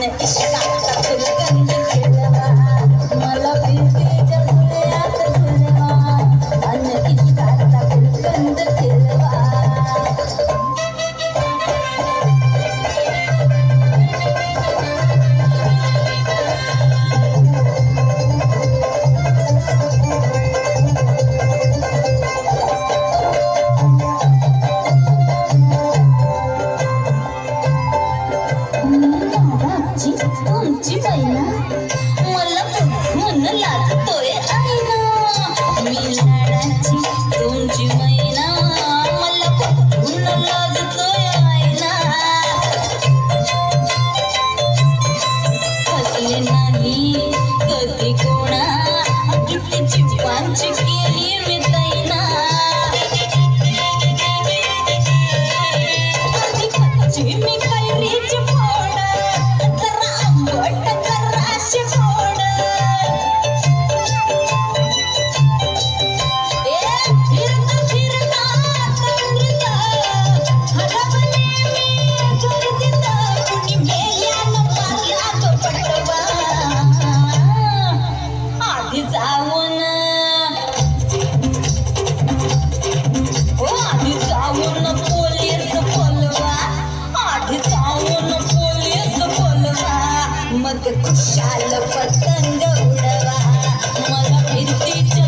इश्काचा फुलकंद खेळवा मला फिरतीच्या झुल्यात झुलवा इश्काचा फुलकंद खेळवा तुमची बहिणा मला बघून लाजतोय आईना मी लाडाची तुमची बहिणा मला बघून लाजतोय आईना हसले नाही कधी कोणा गिफ्टची पांची केली मी तैना कधी कच्ची मी कैरीची फोड जरा आंबट जराशी फोड फिरता फिरता तंद्रीत हरवले मी गर्दीत कुणी मेल्यानं मारला तो पटवा आधी जाऊन पोलीस बोलवा आधी जाऊन पोलीस बोलवा मग खुशाल पतंग उडवा मला फिरतीच्या